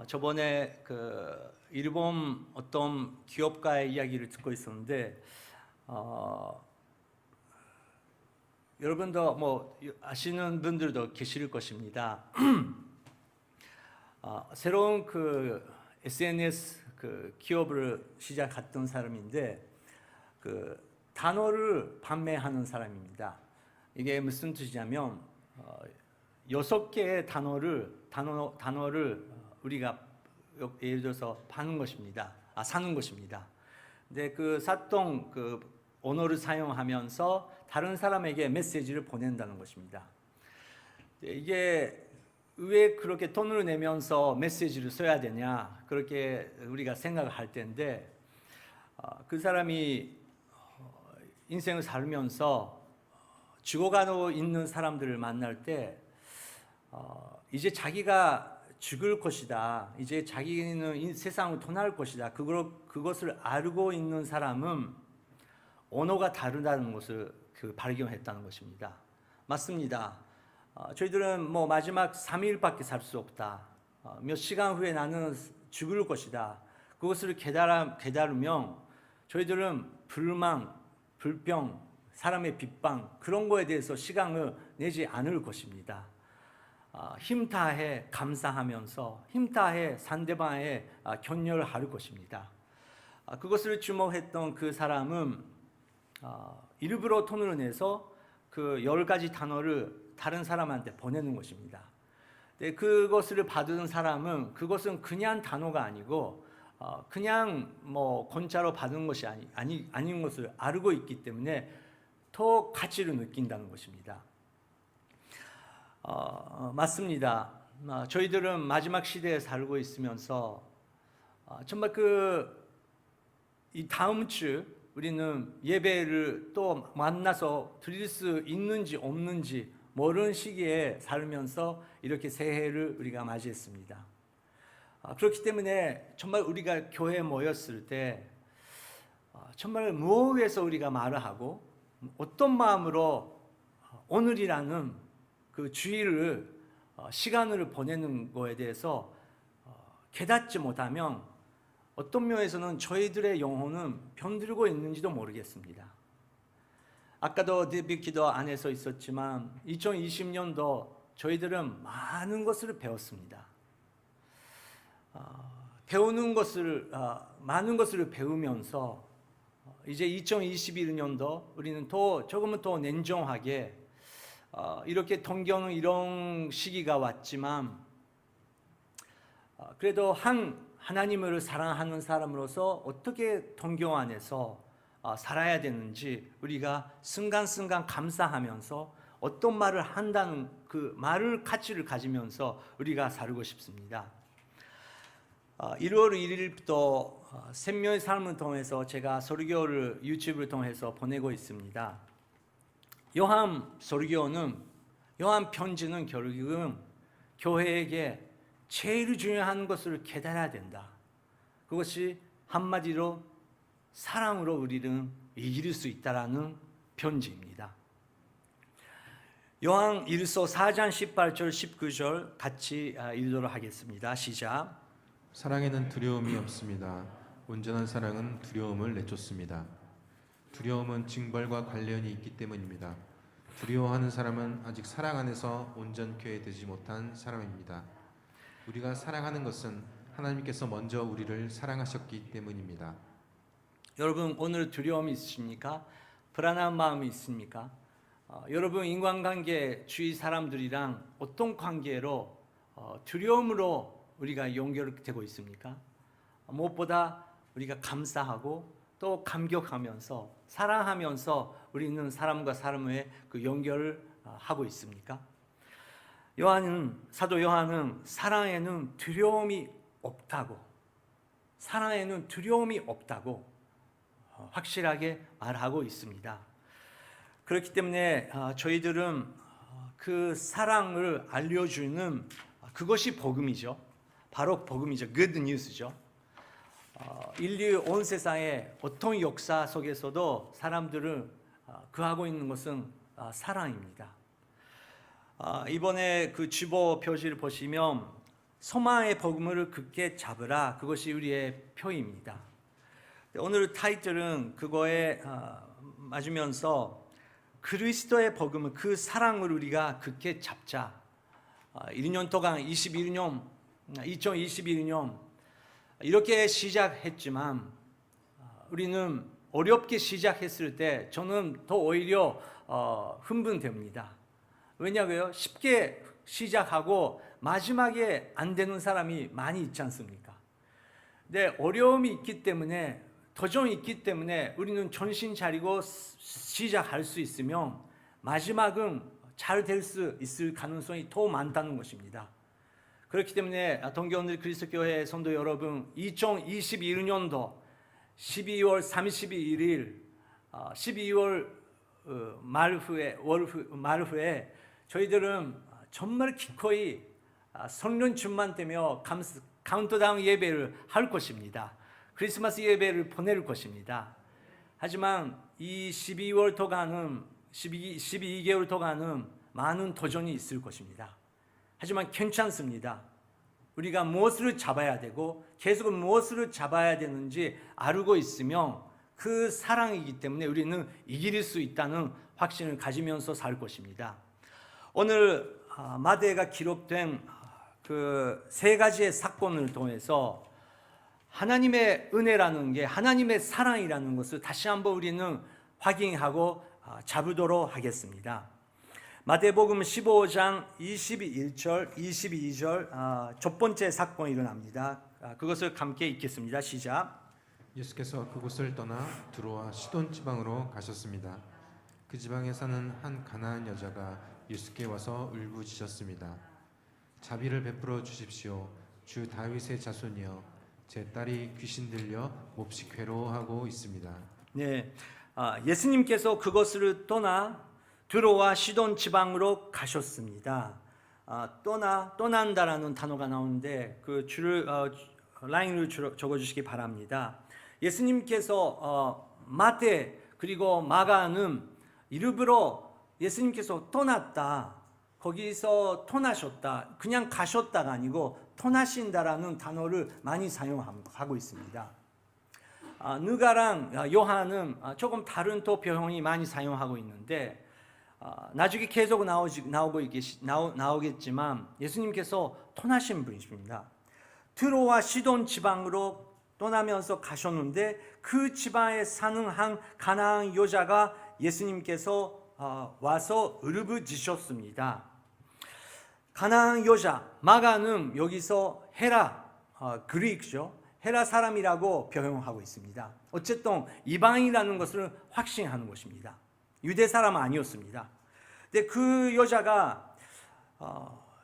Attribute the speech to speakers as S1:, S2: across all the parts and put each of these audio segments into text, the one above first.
S1: 저번에 일본 어떤 기업가의 이야기를 듣고 있었는데 여러분도 뭐 아시는 분들도 계실 것입니다. 새로운 SNS 기업을 시작했던 사람인데 단어를 판매하는 사람입니다. 이게 무슨 뜻이냐면 6개의 단어를 우리가 예를 들어서 파는 것입니다. 사는 것입니다. 근데 샀던 언어를 사용하면서 다른 사람에게 메시지를 보낸다는 것입니다. 이게 왜 그렇게 돈을 내면서 메시지를 써야 되냐, 그렇게 우리가 생각을 할 텐데, 그 사람이 인생을 살면서 죽어가고 있는 사람들을 만날 때 이제 자기가 죽을 것이다, 이제 자기는 세상을 떠날 것이다, 그것을 알고 있는 사람은 언어가 다르다는 것을 발견했다는 것입니다. 맞습니다. 저희들은 뭐 마지막 3일밖에 살 수 없다, 몇 시간 후에 나는 죽을 것이다, 그것을 깨달으면 저희들은 불만, 불평, 사람의 비방, 그런 거에 대해서 시간을 내지 않을 것입니다. 힘 다해 감사하면서 힘 다해 상대방의 격려를 할 것입니다. 그것을 주목했던 그 사람은 일부러 돈을 내서 10가지 단어를 다른 사람한테 보내는 것입니다. 그것을 받은 사람은 그것은 그냥 단어가 아니고 그냥 뭐 공짜로 받은 것이 아닌 것을 알고 있기 때문에 더 가치를 느낀다는 것입니다. 맞습니다. 저희들은 마지막 시대에 살고 있으면서 정말 이 다음 주 우리는 예배를 또 만나서 드릴 수 있는지 없는지 모르는 시기에 살면서 이렇게 새해를 우리가 맞이했습니다. 그렇기 때문에 정말 우리가 교회에 모였을 때 정말 무엇을 위해서 우리가 말을 하고 어떤 마음으로 오늘이라는 주일을 시간을 보내는 것에 대해서 깨닫지 못하면 어떤 면에서는 저희들의 영혼은 병들고 있는지도 모르겠습니다. 아까도 기도 안에서 있었지만 2020년도 저희들은 많은 것을 배웠습니다. 많은 것을 배우면서 이제 2021년도 우리는 조금은 더 냉정하게 이렇게 동경은 이런 시기가 왔지만 그래도 하나님을 사랑하는 사람으로서 어떻게 동경 안에서 살아야 되는지 우리가 순간순간 감사하면서 어떤 말을 한다는 그 말을 가치를 가지면서 우리가 살고 싶습니다. 1월 1일부터 생명의 삶을 통해서 제가 설교를 유튜브를 통해서 보내고 있습니다. 요한 편지는 결국은 교회에게 제일 중요한 것을 깨달아야 된다. 그것이 한마디로 사랑으로 우리는 이길 수 있다라는 편지입니다. 요한 1서 4장 18절 19절 같이 읽도록 하겠습니다. 시작.
S2: 사랑에는 두려움이 없습니다. 온전한 사랑은 두려움을 내쫓습니다. 두려움은 징벌과 관련이 있기 때문입니다. 두려워하는 사람은 아직 사랑 안에서 온전케 되지 못한 사람입니다. 우리가 사랑하는 것은 하나님께서 먼저 우리를 사랑하셨기 때문입니다.
S1: 여러분, 오늘 두려움이 있으십니까? 불안한 마음이 있습니까? 여러분, 인간관계 주위 사람들이랑 어떤 관계로 두려움으로 우리가 연결되고 있습니까? 무엇보다 우리가 감사하고 또 감격하면서 사랑하면서 우리는 사람과 사람의 사람을 하고 있습니까? 사도 요한은 사랑에는 두려움이 없다고 확실하게 말하고 있습니다. 그렇기 때문에 저희들은 그 사랑을 알려주는 그것이 복음이죠. 바로 복음이죠. Good News죠. 인류 온 세상의 어떤 역사 속에서도 사람들을 구하고 있는 것은 사랑입니다. 이번에 주보 표지를 보시면 소망의 복음을 굳게 잡으라. 그것이 우리의 표입니다. 오늘 타이틀은 그거에 맞으면서 그리스도의 복음을, 그 사랑을 우리가 굳게 잡자. 1년 동안 2021년 이렇게 시작했지만 우리는 어렵게 시작했을 때 저는 더 오히려 흥분됩니다. 왜냐고요? 쉽게 시작하고 마지막에 안 되는 사람이 많이 있지 않습니까? 근데 어려움이 있기 때문에, 도전이 있기 때문에 우리는 정신 차리고 시작할 수 있으면 마지막은 잘 될 수 있을 가능성이 더 많다는 것입니다. 그렇기 때문에 동교원들 그리스도교회 성도 여러분, 2021년도 12월 31일 12월 말 후에 저희들은 정말 기꺼이 성령 충만되며 카운트다운 예배를 할 것입니다. 크리스마스 예배를 보낼 것입니다. 하지만 이 12개월 동안은 많은 도전이 있을 것입니다. 하지만 괜찮습니다. 우리가 무엇을 잡아야 되고 계속 무엇을 잡아야 되는지 알고 있으면 그 사랑이기 때문에 우리는 이길 수 있다는 확신을 가지면서 살 것입니다. 오늘 마태가 기록된 그 세 가지의 사건을 통해서 하나님의 은혜라는 게, 하나님의 사랑이라는 것을 다시 한번 우리는 확인하고 잡도록 하겠습니다. 마태복음 15장 21절, 22절 첫 번째 사건이 일어납니다. 그것을 함께 읽겠습니다. 시작.
S2: 예수께서 그곳을 떠나 두로와 시돈 지방으로 가셨습니다. 그 지방에 사는 한 가나안 여자가 예수께 와서 울부짖었습니다. 자비를 베풀어 주십시오. 주 다윗의 자손이여, 제 딸이 귀신 들려 몹시 괴로워하고 있습니다.
S1: 네, 예수님께서 그것을 떠나 두로와 시돈 지방으로 가셨습니다. 떠난다라는 단어가 나오는데 그 줄을 라인으로 적어주시기 바랍니다. 예수님께서 마태 그리고 마가는 일부러 예수님께서 떠났다, 거기서 떠나셨다, 그냥 가셨다가 아니고 떠나신다라는 단어를 많이 사용하고 있습니다. 누가랑 요한은 조금 다른 또 표현이 많이 사용하고 있는데 나중에 계속 나오겠지만 예수님께서 떠나신 분이십니다. 두로와 시돈 지방으로 떠나면서 가셨는데 그 지방에 사는 한 가나안 여자가 예수님께서 와서 울부짖으셨습니다. 가나안 여자, 마가는 여기서 헤라, 그릭죠. 헤라 사람이라고 표현하고 있습니다. 어쨌든 이방인이라는 것을 확신하는 것입니다. 유대 사람은 아니었습니다. 근데 그 여자가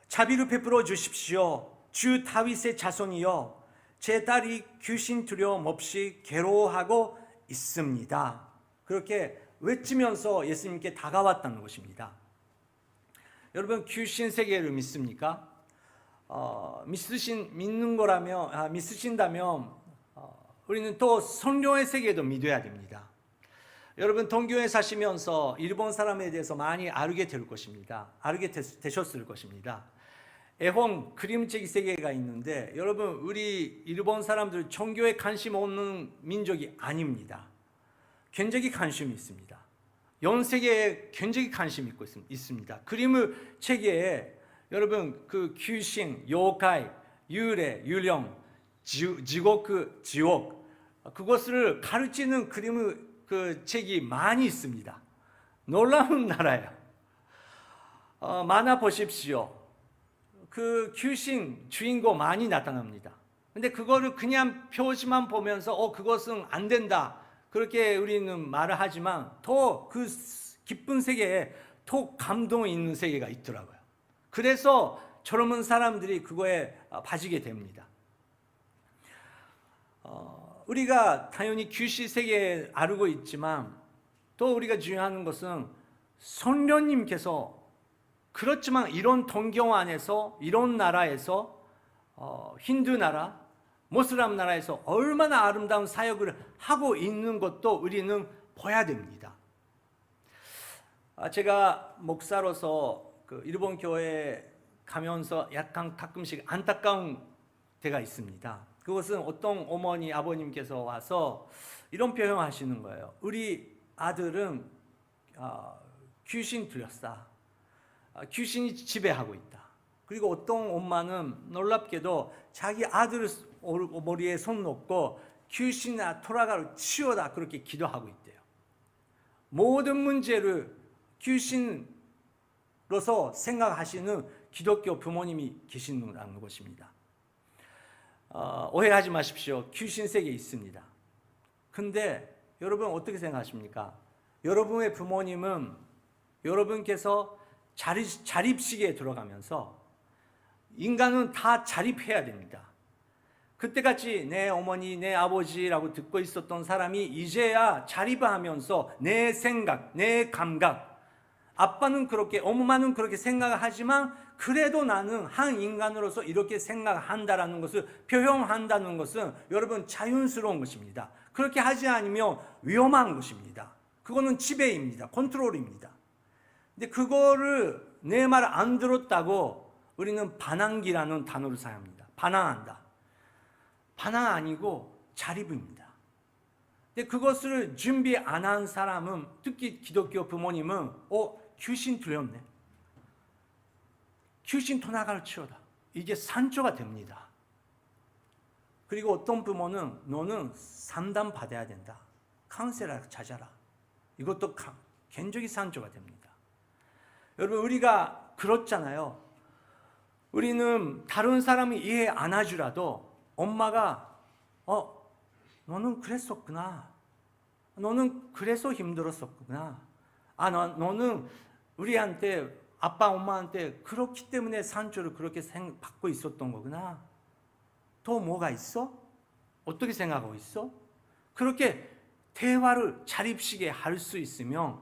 S1: 자비를 베풀어 주십시오. 주 다윗의 자손이여, 제 딸이 귀신 두려움 없이 괴로워하고 있습니다. 그렇게 외치면서 예수님께 다가왔다는 것입니다. 여러분, 귀신 세계를 믿습니까? 믿으신다면 우리는 또 성령의 세계도 믿어야 됩니다. 여러분, 동교에 사시면서 일본 사람에 대해서 많이 알게 될 것입니다. 알게 되셨을 것입니다.絵本, 그림책 세계가 있는데 여러분, 우리 일본 사람들 종교에 관심 없는 민족이 아닙니다. 굉장히 관심이 있습니다. 연세계에 굉장히 관심이 있습니다. 그림을 책에 여러분 그 귀신, 요카이, 유래, 유령, 지옥, 그것을 가르치는 그림을 그 책이 많이 있습니다. 놀라운 나라예요. 만화 보십시오. 그 귀신 주인공 많이 나타납니다. 근데 그거를 그냥 표지만 보면서 그것은 안 된다, 그렇게 우리는 말을 하지만 더 그 깊은 세계에 더 감동이 있는 세계가 있더라고요. 그래서 젊은 사람들이 그거에 빠지게 됩니다. 우리가 당연히 귀신 세계에 알고 있지만 또 우리가 중요한 것은 성령님께서, 그렇지만 이런 동경 안에서, 이런 나라에서, 힌두 나라, 모슬람 나라에서 얼마나 아름다운 사역을 하고 있는 것도 우리는 봐야 됩니다. 제가 목사로서 그 일본 교회에 가면서 약간 가끔씩 안타까운 때가 있습니다. 그것은 어떤 어머니 아버님께서 와서 이런 표현하시는 거예요. 우리 아들은 귀신 들렸어. 귀신이 지배하고 있다. 그리고 어떤 엄마는 놀랍게도 자기 아들 머리에 손 놓고 귀신아 돌아가로 치워다 그렇게 기도하고 있대요. 모든 문제를 귀신으로서 생각하시는 기독교 부모님이 계시는 것입니다. 오해하지 마십시오. 귀신 세계 있습니다. 근데 여러분 어떻게 생각하십니까? 여러분의 부모님은 여러분께서 자립식에 들어가면서 인간은 다 자립해야 됩니다. 그때같이 내 어머니, 내 아버지라고 듣고 있었던 사람이 이제야 자립을 하면서 내 생각, 내 감각, 아빠는 그렇게, 엄마는 그렇게 생각을 하지만 그래도 나는 한 인간으로서 이렇게 생각한다라는 것을 표현한다는 것은 여러분 자연스러운 것입니다. 그렇게 하지 않으면 위험한 것입니다. 그거는 지배입니다. 컨트롤입니다. 근데 그거를 내 말 안 들었다고 우리는 반항기라는 단어를 사용합니다. 반항한다. 반항 아니고 자립입니다. 근데 그것을 준비 안 한 사람은, 특히 기독교 부모님은 귀신 들렸네. 귀신 토나가를 치워다. 이게 산조가 됩니다. 그리고 어떤 부모는 너는 상담 받아야 된다. 카운셀러 찾아라. 이것도 굉장히 산조가 됩니다. 여러분 우리가 그렇잖아요. 우리는 다른 사람이 이해 안 해주라도 엄마가 너는 그랬었구나. 너는 그래서 힘들었었구나. 너는 우리한테 아빠 엄마한테 그렇기 때문에 산조를 그렇게 받고 있었던 거구나. 또 뭐가 있어? 어떻게 생각하고 있어? 그렇게 대화를 자립식에 할 수 있으면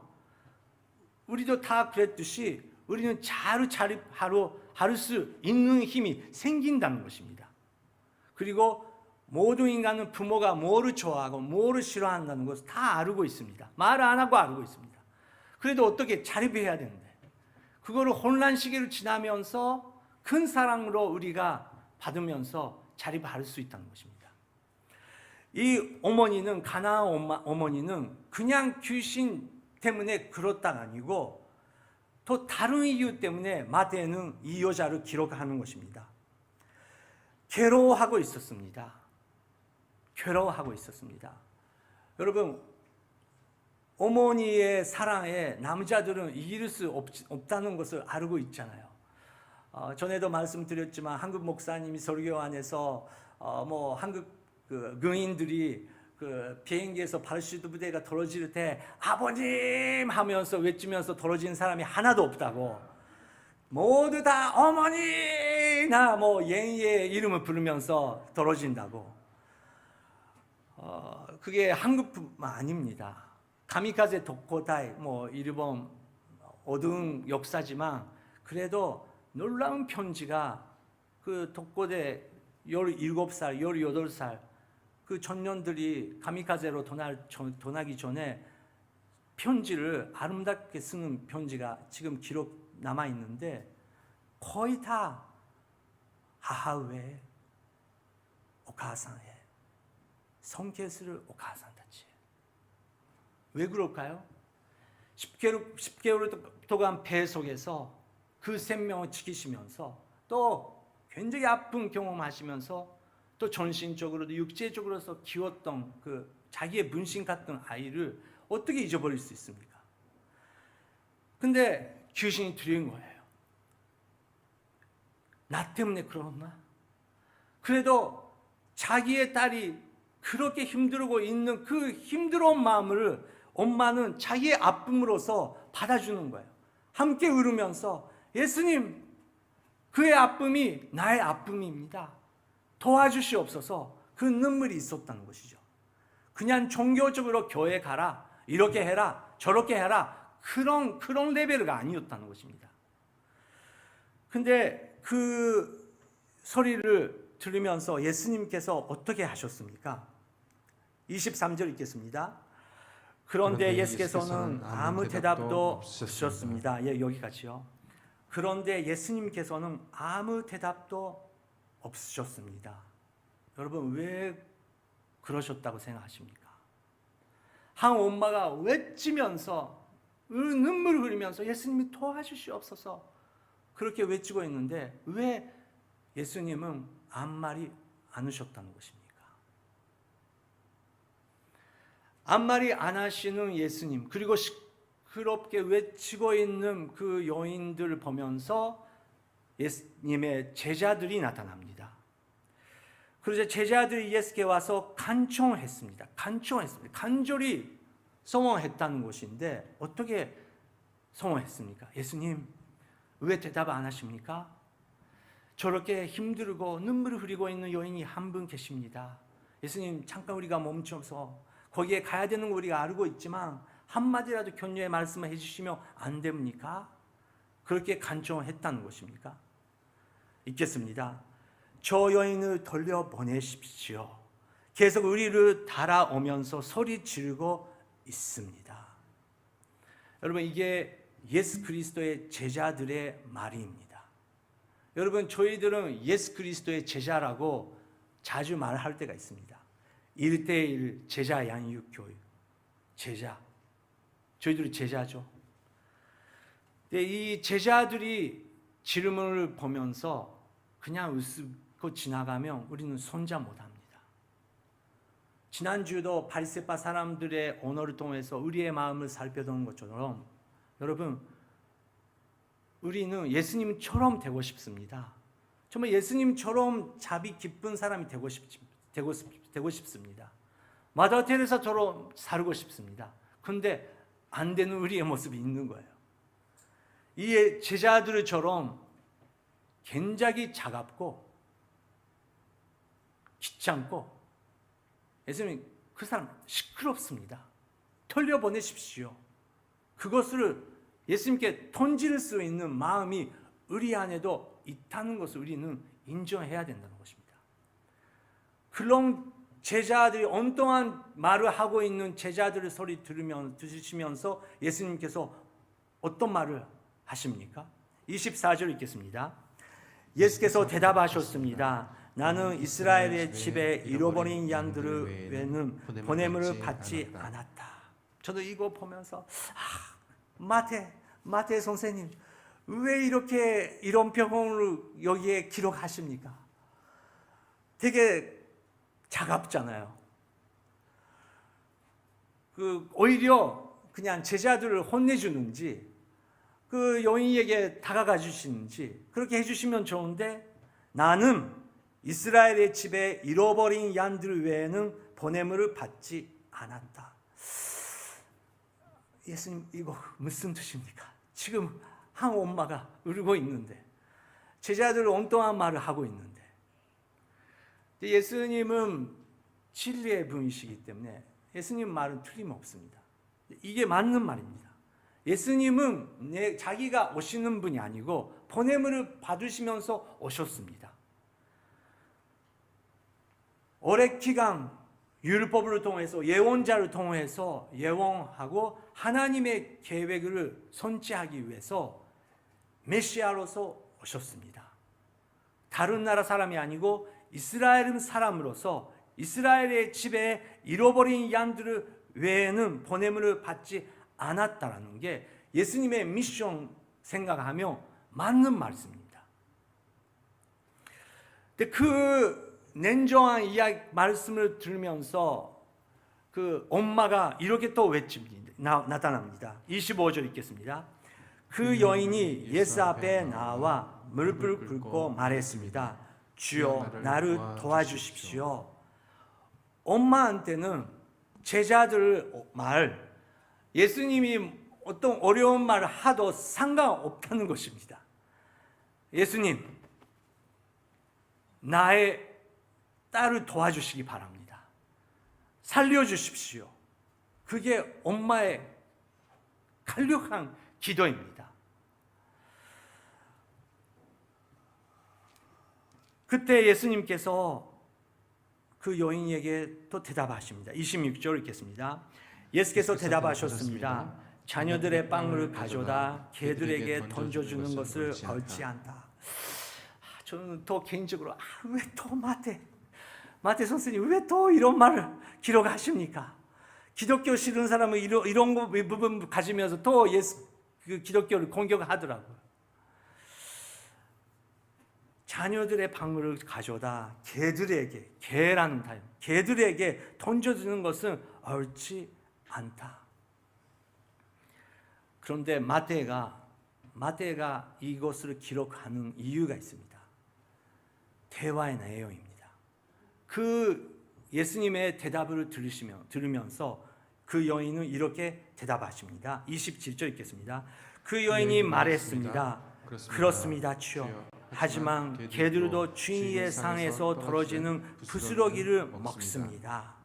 S1: 우리도 다 그랬듯이 우리는 잘 자립하러 할 수 있는 힘이 생긴다는 것입니다. 그리고 모든 인간은 부모가 뭐를 좋아하고 뭐를 싫어한다는 것을 다 알고 있습니다. 말 안 하고 알고 있습니다. 그래도 어떻게 자립해야 되는데 그거를 혼란 시기를 지나면서 큰 사랑으로 우리가 받으면서 자립할 수 있다는 것입니다. 이 어머니는 가나안 어머니는 그냥 귀신 때문에 그렇다가 아니고 또 다른 이유 때문에 마태는 이 여자를 기록하는 것입니다. 괴로워하고 있었습니다. 괴로워하고 있었습니다. 여러분 어머니의 사랑에 남자들은 이길 수 없다는 것을 알고 있잖아요. 전에도 말씀드렸지만 한국 목사님이 설교 안에서 한국 의인들이 비행기에서 파라슈트 부대가 떨어질 때 아버님 하면서 외치면서 떨어진 사람이 하나도 없다고. 모두 다 어머니나 예의 이름을 부르면서 떨어진다고. 그게 한국뿐만 아닙니다. 가미카제 도코다이 일본 어두운 역사지만 그래도 놀라운 편지가 그 독고대 17살, 18살 그 청년들이 가미카제로 떠나기 전에 편지를 아름답게 쓰는 편지가 지금 기록 남아있는데 거의 다 하하우에 오카산에 성케스를 오카산다치. 왜 그럴까요? 10개월 동안 배 속에서 그 생명을 지키시면서 또 굉장히 아픈 경험하시면서 또 전신적으로도 육체적으로서 키웠던 그 자기의 분신 같은 아이를 어떻게 잊어버릴 수 있습니까? 근데 귀신이 들린 거예요. 나 때문에 그러나? 그래도 자기의 딸이 그렇게 힘들고 있는 그 힘들어온 마음을 엄마는 자기의 아픔으로서 받아주는 거예요. 함께 울으면서 예수님, 그의 아픔이 나의 아픔입니다. 도와주시옵소서. 그 눈물이 있었다는 것이죠. 그냥 종교적으로 교회 가라, 이렇게 해라, 저렇게 해라, 그런 레벨가 아니었다는 것입니다. 근데 그 소리를 들으면서 예수님께서 어떻게 하셨습니까? 23절 읽겠습니다. 그런데 예수께서는 아무 대답도 없으셨습니다. 여기까지요. 그런데 예수님께서는 아무 대답도 없으셨습니다. 여러분, 왜 그러셨다고 생각하십니까? 한 엄마가 외치면서 눈물을 흘리면서 예수님이 도와주시옵소서 그렇게 외치고 있는데 왜 예수님은 아무 말이 않으셨다는 것입니까? 아무 말이 안 하시는 예수님, 그리고 시끄럽게 외치고 있는 그 여인들을 보면서 예수님의 제자들이 나타납니다. 그래서 제자들이 예수께 와서 간청했습니다. 간절히 소원했다는 것인데 어떻게 소원했습니까? 예수님, 왜 대답 안 하십니까? 저렇게 힘들고 눈물을 흘리고 있는 여인이 한 분 계십니다. 예수님, 잠깐 우리가 멈춰서 거기에 가야 되는 거 우리가 알고 있지만 한마디라도 격려의 말씀을 해주시면 안 됩니까? 그렇게 간청했다는 것입니까? 읽겠습니다. 저 여인을 돌려보내십시오. 계속 우리를 따라오면서 소리 지르고 있습니다. 여러분, 이게 예수 그리스도의 제자들의 말입니다. 여러분, 저희들은 예수 그리스도의 제자라고 자주 말할 때가 있습니다. 1대1 제자 양육 교육. 제자. 저희들이 제자죠. 근데 이 제자들이 질문을 보면서 그냥 웃고 지나가면 우리는 손자 못합니다. 지난주도 바리새파 사람들의 언어를 통해서 우리의 마음을 살펴본 것처럼 여러분, 우리는 예수님처럼 되고 싶습니다. 정말 예수님처럼 자비 깊은 사람이 되고 싶습니다. 마더 테레사처럼 살고 싶습니다. 그런데 안 되는 우리의 모습이 있는 거예요. 이 제자들처럼 굉장히 차갑고 귀찮고 예수님, 그 사람 시끄럽습니다. 돌려보내십시오. 그것을 예수님께 던질 수 있는 마음이 우리 안에도 있다는 것을 우리는 인정해야 된다는 것입니다. 그런 제자들이 온동안 말을 하고 있는 제자들의 소리 들으시면서 예수님께서 어떤 말을 하십니까? 24절 읽겠습니다. 예수께서 대답하셨습니다. 나는 이스라엘의 집에 잃어버린 양들을 외에는 보냄을 받지 않았다. 저도 이거 보면서 마태 선생님, 왜 이렇게 이런 표현을 여기에 기록하십니까? 되게 차갑잖아요. 오히려 그냥 제자들을 혼내주는지 그 여인에게 다가가 주시는지 그렇게 해주시면 좋은데, 나는 이스라엘의 집에 잃어버린 양들 외에는 보냄을 받지 않았다. 예수님, 이거 무슨 뜻입니까? 지금 한 엄마가 울고 있는데 제자들 온동안 말을 하고 있는데, 예수님은 진리의 분이시기 때문에 예수님 말은 틀림없습니다. 이게 맞는 말입니다. 예수님은 자기가 오시는 분이 아니고 보냄을 받으시면서 오셨습니다. 오랜 기간 율법을 통해서 예언자를 통해서 예언하고 하나님의 계획을 선취하기 위해서 메시아로서 오셨습니다. 다른 나라 사람이 아니고 이스라엘 사람으로서 이스라엘의 집에 잃어버린 양들 외에는 보냄을 받지 않았다라는 게 예수님의 미션 생각하며 맞는 말씀입니다. 근데 그 냉정한 이야기 말씀을 들으면서 그 엄마가 이렇게 또 외칩니다. 나타납니다. 25절 읽겠습니다. 그 여인이 예수 앞에 나와 무릎을 꿇고 말했습니다. 주여, 나를 도와주십시오. 엄마한테는 제자들 말, 예수님이 어떤 어려운 말을 하도 상관없다는 것입니다. 예수님, 나의 딸을 도와주시기 바랍니다. 살려주십시오. 그게 엄마의 간략한 기도입니다. 그때 예수님께서 그 여인에게 또 대답하십니다. 26절 읽겠습니다. 예수께서 대답하셨습니다. 자녀들의 빵을 가져다 개들에게 던져주는 것을 옳지 않다. 저는 또 개인적으로 왜 또 마태 선생님 왜 또 이런 말을 기록하십니까? 기독교 싫은 사람은 이런 거 부분 가지면서 또 그 기독교를 공격하더라고요. 자녀들의 방울을 가져다 개들에게 던져주는 것은 옳지 않다. 그런데 마태가 이것을 기록하는 이유가 있습니다. 대화의 내용입니다. 그 예수님의 대답을 들으면서 그 여인은 이렇게 대답하십니다. 27절 읽겠습니다. 그 여인이 말했습니다. 그렇습니다, 주여. 하지만 개들도 주인의 상에서 떨어지는 부스러기를 먹습니다.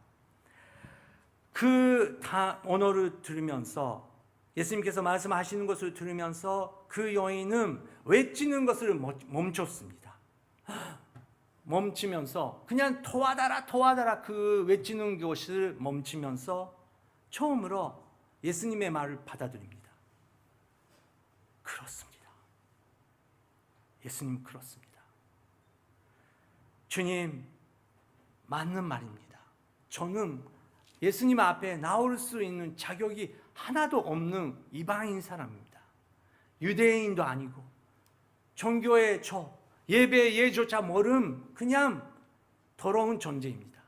S1: 그 언어를 들으면서 예수님께서 말씀하시는 것을 들으면서 그 여인은 외치는 것을 멈췄습니다. 멈추면서 그냥 토하다라 그 외치는 것을 멈추면서 처음으로 예수님의 말을 받아들입니다. 그렇습니다. 예수님 그렇습니다. 주님 맞는 말입니다. 저는 예수님 앞에 나올 수 있는 자격이 하나도 없는 이방인 사람입니다. 유대인도 아니고 종교의 예배 예조차 모름 그냥 더러운 존재입니다.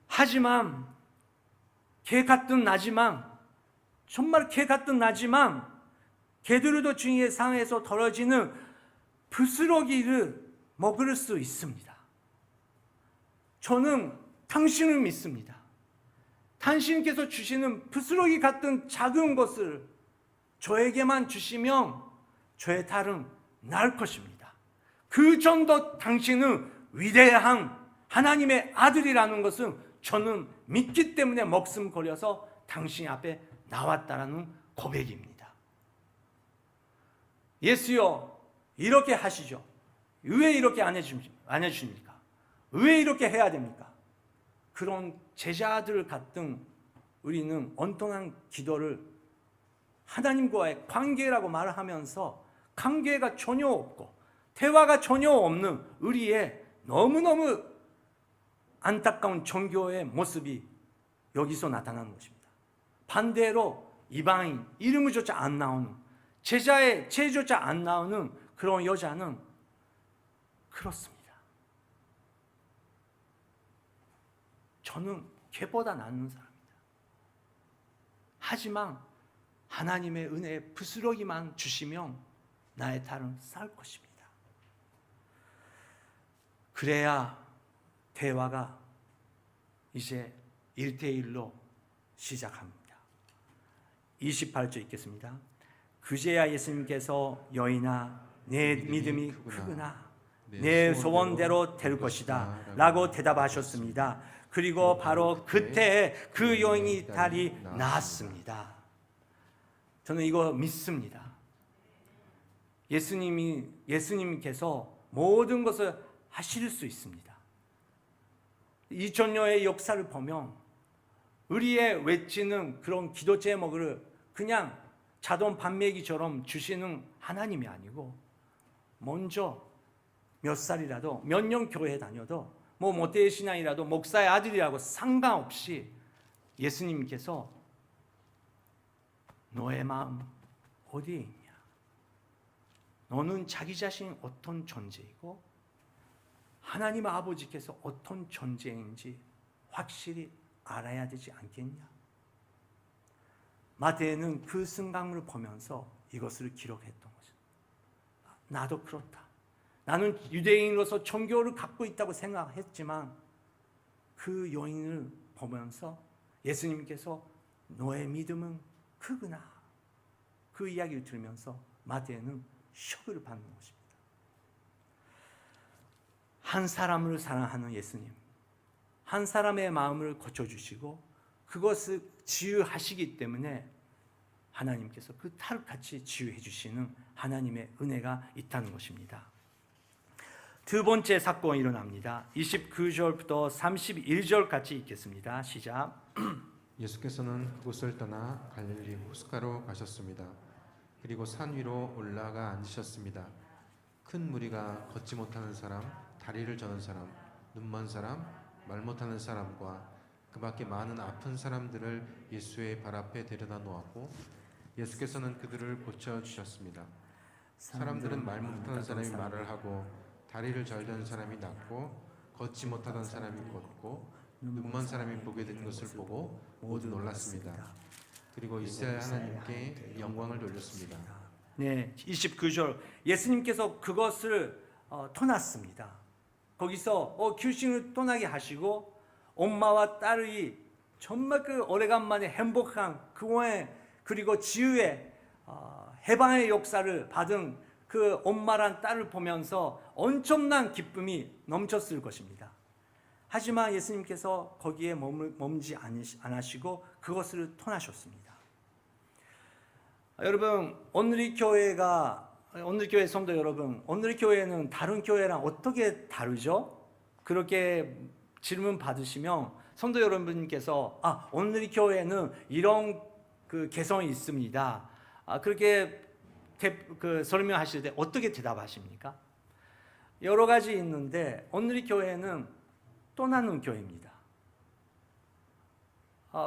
S1: 하지만 정말 개 같은 나지만 개들도 주인의 상에서 떨어지는 부스러기를 먹을 수 있습니다. 저는 당신을 믿습니다. 당신께서 주시는 부스러기 같은 작은 것을 저에게만 주시면 저의 탈은 나을 것입니다. 그 정도 당신은 위대한 하나님의 아들이라는 것은 저는 믿기 때문에 목숨 걸려서 당신 앞에 나왔다라는 고백입니다. 예수여 이렇게 하시죠. 왜 이렇게 안 해주십니까? 왜 이렇게 해야 됩니까? 그런 제자들 같은 우리는 온전한 기도를 하나님과의 관계라고 말을 하면서 관계가 전혀 없고 대화가 전혀 없는 우리의 너무너무 안타까운 종교의 모습이 여기서 나타나는 것입니다. 반대로 이방인 이름조차 안 나오는 제자의 제조차 안 나오는 그런 여자는 그렇습니다. 저는 개보다 낫는 사람입니다. 하지만 하나님의 은혜의 부스러기만 주시면 나의 탈은 쌀 것입니다. 그래야 대화가 이제 1대1로 시작합니다. 28절 읽겠습니다. 그제야 예수님께서 여인아 내 믿음이 크구나 내 소원대로 될 것이다 라고 대답하셨습니다. 그리고 바로 그때 그 여인이 딸이 낳았습니다. 저는 이거 믿습니다. 예수님께서 모든 것을 하실 수 있습니다. 2000년의 역사를 보면 우리의 외치는 그런 기도 제목을 그냥 자동 판매기처럼 주시는 하나님이 아니고 먼저 몇 살이라도 몇 년 교회 다녀도 모태의 신앙이라도 목사의 아들이라고 상관없이 예수님께서 너의 마음 어디에 있냐? 너는 자기 자신이 어떤 존재이고 하나님 아버지께서 어떤 존재인지 확실히 알아야 되지 않겠냐? 마태는 그 순간을 보면서 이것을 기록했던 거죠. 나도 그렇다. 나는 유대인으로서 종교를 갖고 있다고 생각했지만 그 여인을 보면서 예수님께서 너의 믿음은 크구나. 그 이야기를 들으면서 마태는 쇼크를 받는 것입니다. 한 사람을 사랑하는 예수님, 한 사람의 마음을 고쳐주시고 그것을 치유하시기 때문에 하나님께서 그 탈같이 치유해 주시는 하나님의 은혜가 있다는 것입니다. 두 번째 사건이 일어납니다. 29절부터 31절까지 읽겠습니다. 시작.
S2: 예수께서는 그곳을 떠나 갈릴리 호숫가로 가셨습니다. 그리고 산 위로 올라가 앉으셨습니다. 큰 무리가 걷지 못하는 사람, 다리를 저는 사람, 눈먼 사람, 말 못하는 사람과 그 밖에 많은 아픈 사람들을 예수의 발 앞에 데려다 놓았고 예수께서는 그들을 고쳐주셨습니다. 사람들은 말 못하는 사람이 말을 하고 다리를 절던 사람이 낫고 걷지 못하던 사람이 걷고 눈먼 사람이 보게 된 것을 보고 모두 놀랐습니다. 그리고 이스라엘 하나님께 영광을 돌렸습니다.
S1: 네, 29절 예수님께서 그것을 터놨습니다. 거기서 귀신을 떠나게 하시고 엄마와 딸이 정말 그 오래간만에 행복한 그와의 그리고 지유의 해방의 역사를 받은 그 엄마란 딸을 보면서 엄청난 기쁨이 넘쳤을 것입니다. 하지만 예수님께서 거기에 머물지 않으시고 그것을 터나셨습니다. 여러분, 오늘의 교회 성도 여러분, 오늘의 교회는 다른 교회랑 어떻게 다르죠? 그렇게 질문 받으시면 성도 여러분께서 오늘의 교회는 이런 그 개성이 있습니다. 그렇게 설명하실 때 어떻게 대답하십니까? 여러 가지 있는데 오늘의 교회는 떠나는 교회입니다.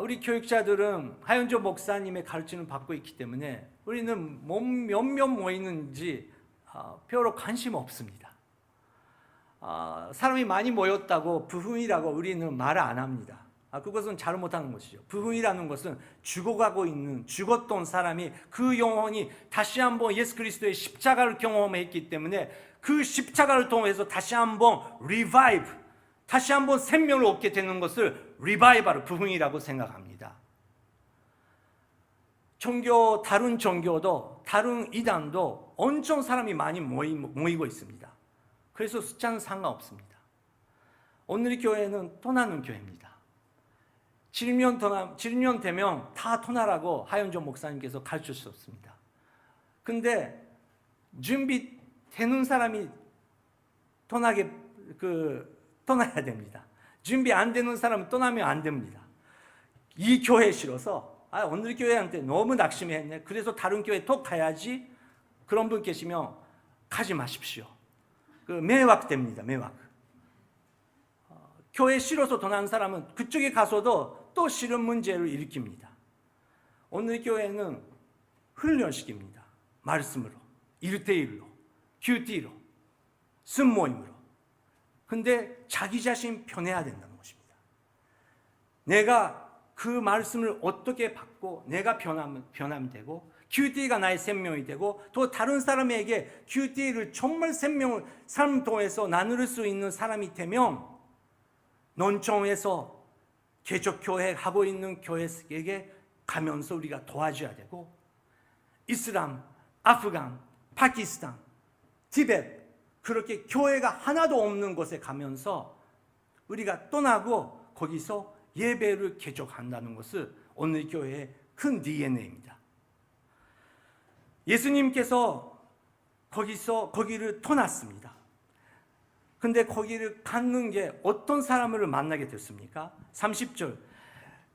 S1: 우리 교육자들은 하윤조 목사님의 가르침을 받고 있기 때문에 우리는 몇몇 모이는지 별로 관심 없습니다. 사람이 많이 모였다고 부흥이라고 우리는 말을 안 합니다. 그것은 잘못하는 것이죠. 부흥이라는 것은 죽었던 사람이 그 영혼이 다시 한번 예수 그리스도의 십자가를 경험했기 때문에 그 십자가를 통해서 다시 한번 리바이브, 다시 한번 생명을 얻게 되는 것을 리바이벌, 부흥이라고 생각합니다. 다른 종교도 다른 이단도 엄청 사람이 많이 모이고 있습니다. 그래서 숫자는 상관없습니다. 오늘의 교회는 떠나는 교회입니다. 7년 되면 다 떠나라고 하윤종 목사님께서 가르쳐 주셨습니다. 근데 준비되는 사람이 떠나야 됩니다. 준비 안 되는 사람은 떠나면 안 됩니다. 이 교회 싫어서 오늘 교회한테 너무 낙심했네. 그래서 다른 교회 또 가야지. 그런 분 계시면 가지 마십시오. 매wak됩니다. 매박. 교회 싫어서 떠난 사람은 그쪽에 가서도 또 싫은 문제를 일으킵니다. 오늘 교회는 훈련식입니다. 말씀으로, 1대1로, 큐티로, 순모임으로. 근데 자기 자신 변해야 된다는 것입니다. 내가 그 말씀을 어떻게 받고 내가 변하면 되고 큐티가 나의 생명이 되고 또 다른 사람에게 큐티를 정말 삶 통해서 나눌 수 있는 사람이 되면 논청에서 개척교회 하고 있는 교회에게 가면서 우리가 도와줘야 되고 이슬람, 아프간, 파키스탄, 티베트 그렇게 교회가 하나도 없는 곳에 가면서 우리가 떠나고 거기서 예배를 개척한다는 것을 오늘 교회의 큰 DNA입니다. 예수님께서 거기를 떠났습니다. 근데 거기를 갖는 게 어떤 사람을 만나게 됐습니까? 30절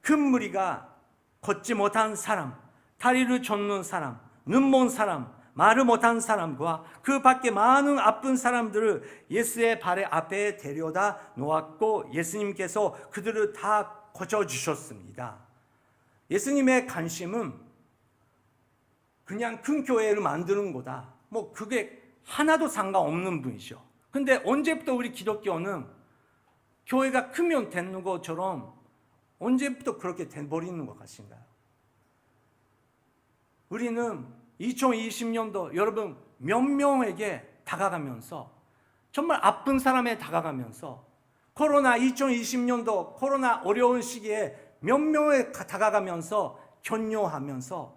S1: 큰 무리가 걷지 못한 사람, 다리를 젓는 사람, 눈먼 사람, 말을 못한 사람과 그 밖에 많은 아픈 사람들을 예수의 발 앞에 데려다 놓았고 예수님께서 그들을 다 고쳐주셨습니다. 예수님의 관심은 그냥 큰 교회를 만드는 거다. 그게 하나도 상관없는 분이죠. 근데 언제부터 우리 기독교는 교회가 크면 되는 것처럼 언제부터 그렇게 돼버리는 것 같은가요? 우리는 2020년도 여러분 몇 명에게 다가가면서 정말 아픈 사람에 다가가면서 2020년도 코로나 어려운 시기에 몇 명에 다가가면서 격려하면서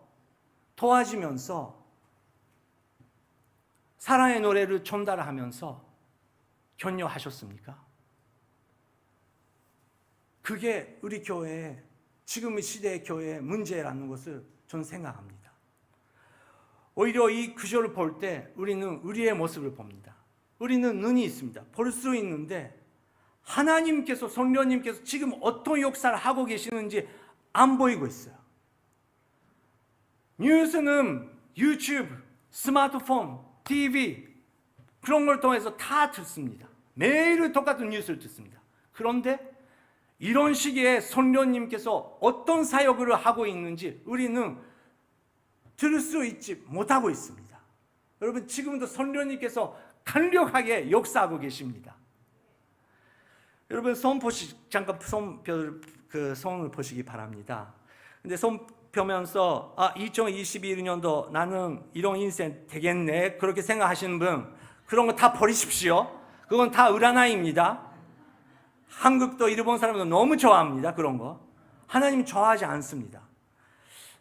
S1: 도와주면서 사랑의 노래를 전달하면서 격려하셨습니까? 그게 우리 교회의 지금의 시대의 교회의 문제라는 것을 저는 생각합니다. 오히려 이 구절을 볼 때 우리는 우리의 모습을 봅니다. 우리는 눈이 있습니다. 볼 수 있는데 하나님께서 성령님께서 지금 어떤 역사를 하고 계시는지 안 보이고 있어요. 뉴스는 유튜브, 스마트폰, TV 그런 걸 통해서 다 듣습니다. 매일 똑같은 뉴스를 듣습니다. 그런데 이런 시기에 성령님께서 어떤 사역을 하고 있는지 우리는 들을 수 있지 못하고 있습니다. 여러분 지금도 성령님께서 강력하게 역사하고 계십니다. 여러분 잠깐 손을 보시기 바랍니다. 근데 손 펴면서 2021년도 나는 이런 인생 되겠네 그렇게 생각하시는 분 그런 거 다 버리십시오. 그건 다 으라나입니다. 한국도 일본 사람도 너무 좋아합니다. 그런 거 하나님 좋아하지 않습니다.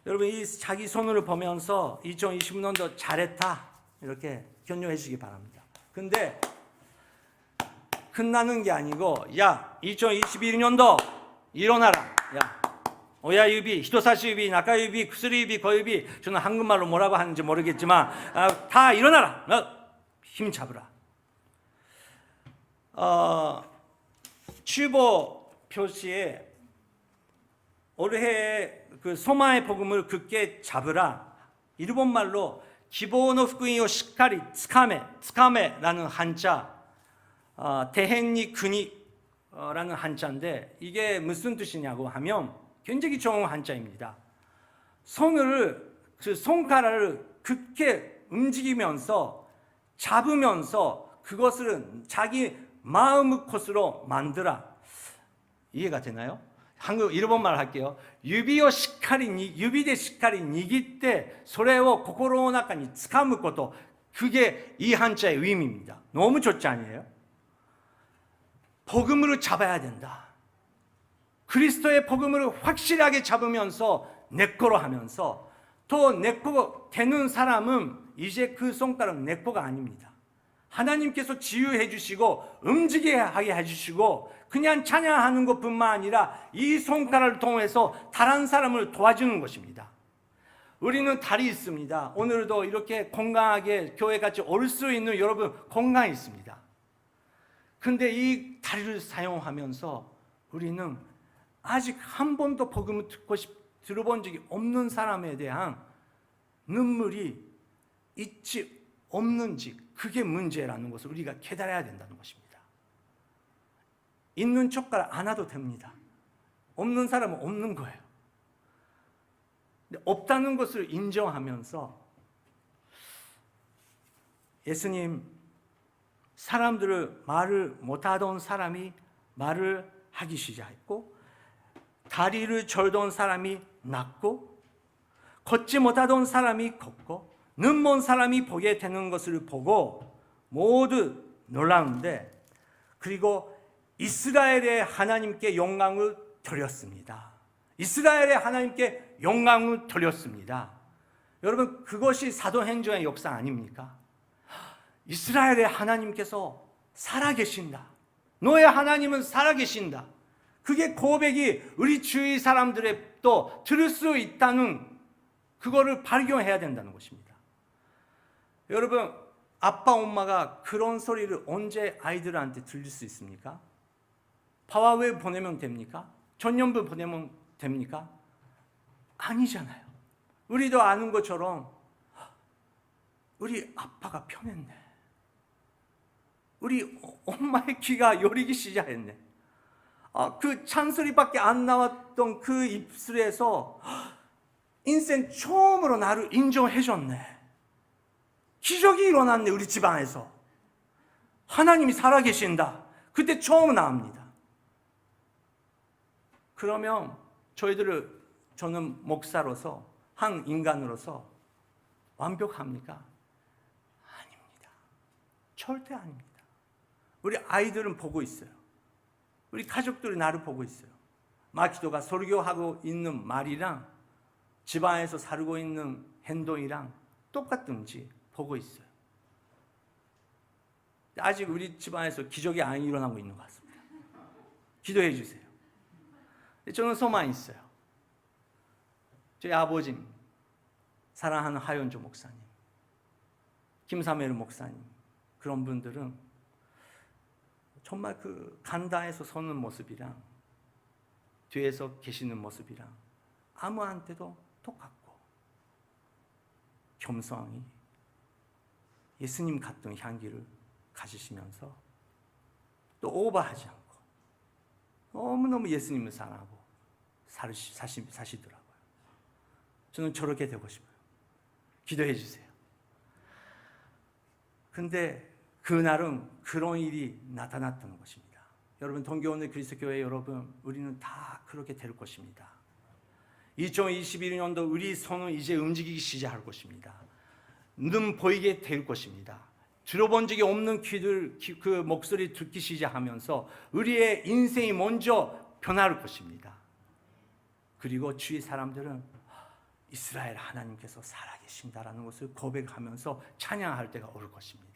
S1: 여러분 이 자기 손으로 보면서 2020년도 잘했다 이렇게 격려해 주시기 바랍니다. 근데 끝나는 게 아니고 야 2021년도 일어나라. 야 오야유비, 히토사시유비, 나카유비, 쿠스리유비, 거유비 저는 한국말로 뭐라고 하는지 모르겠지만 다 일어나라. 힘 잡으라. 주보 표시에 올해 그 소마의 복음을 굳게 잡으라. 일본말로 기본의福音を しっかり つかめ라는 한자, 대행니 근이라는 한자인데 이게 무슨 뜻이냐고 하면 굉장히 좋은 한자입니다. 그 손가락을 굳게 움직이면서 잡으면서 그것을 자기 마음의 것으로 만들어. 이해가 되나요? 일본말 할게요. 유비でしっかり握ってそれを心の中に掴むこと 그게 이 한자의 의미입니다. 너무 좋지 않아요? 복음으로 잡아야 된다. 그리스도의 복음을 확실하게 잡으면서 내 거로 하면서 또 내 거 되는 사람은 이제 그 손가락 내 거가 아닙니다. 하나님께서 지유해 주시고 움직이게 해주시고 그냥 찬양하는 것뿐만 아니라 이 손가락을 통해서 다른 사람을 도와주는 것입니다. 우리는 다리 있습니다. 오늘도 이렇게 건강하게 교회같이 올 수 있는 여러분 건강이 있습니다. 근데 이 다리를 사용하면서 우리는 아직 한 번도 복음을 들어본 적이 없는 사람에 대한 눈물이 있지 없는지 그게 문제라는 것을 우리가 깨달아야 된다는 것입니다. 있는 척가락 안 와도 됩니다. 없는 사람은 없는 거예요. 근데 없다는 것을 인정하면서 예수님 사람들을 말을 못하던 사람이 말을 하기 시작했고 다리를 절던 사람이 낫고 걷지 못하던 사람이 걷고 눈먼 사람이 보게 되는 것을 보고 모두 놀라는데 그리고 이스라엘의 하나님께 영광을 돌렸습니다. 이스라엘의 하나님께 영광을 돌렸습니다. 여러분 그것이 사도행전의 역사 아닙니까? 이스라엘의 하나님께서 살아계신다. 너의 하나님은 살아계신다. 그게 고백이 우리 주위 사람들의 또 들을 수 있다는 그거를 발견해야 된다는 것입니다. 여러분 아빠 엄마가 그런 소리를 언제 아이들한테 들릴 수 있습니까? 파워웨이 보내면 됩니까? 전염부 보내면 됩니까? 아니잖아요. 우리도 아는 것처럼 우리 아빠가 편했네. 우리 엄마의 귀가 여리기 시작했네. 그 찬소리밖에 안 나왔던 그 입술에서 인생 처음으로 나를 인정해줬네. 기적이 일어났네. 우리 집안에서 하나님이 살아계신다. 그때 처음 나옵니다. 그러면 저는 목사로서 한 인간으로서 완벽합니까? 아닙니다. 절대 아닙니다. 우리 아이들은 보고 있어요. 우리 가족들이 나를 보고 있어요. 마키도가 설교하고 있는 말이랑 집안에서 살고 있는 행동이랑 똑같은지 보고 있어요. 아직 우리 집안에서 기적이 안 일어나고 있는 것 같습니다. 기도해 주세요. 저는 소망이 있어요. 저희 아버지, 사랑하는 하연조 목사님, 김사메르 목사님, 그런 분들은 정말 그 간다에서 서는 모습이랑 뒤에서 계시는 모습이랑 아무한테도 똑같고 겸손히 예수님 같은 향기를 가지시면서 또 오버하지 않고 너무너무 예수님을 사랑하고 사시더라고요. 저는 저렇게 되고 싶어요. 기도해 주세요. 근데 그날은 그런 일이 나타났던 것입니다. 여러분, 동교원의 그리스도교회 여러분, 우리는 다 그렇게 될 것입니다. 2021년도 우리 손은 이제 움직이기 시작할 것입니다. 눈 보이게 될 것입니다. 들어본 적이 없는 귀들 그 목소리 듣기 시작하면서 우리의 인생이 먼저 변할 것입니다. 그리고 주위 사람들은 이스라엘 하나님께서 살아계신다라는 것을 고백하면서 찬양할 때가 올 것입니다.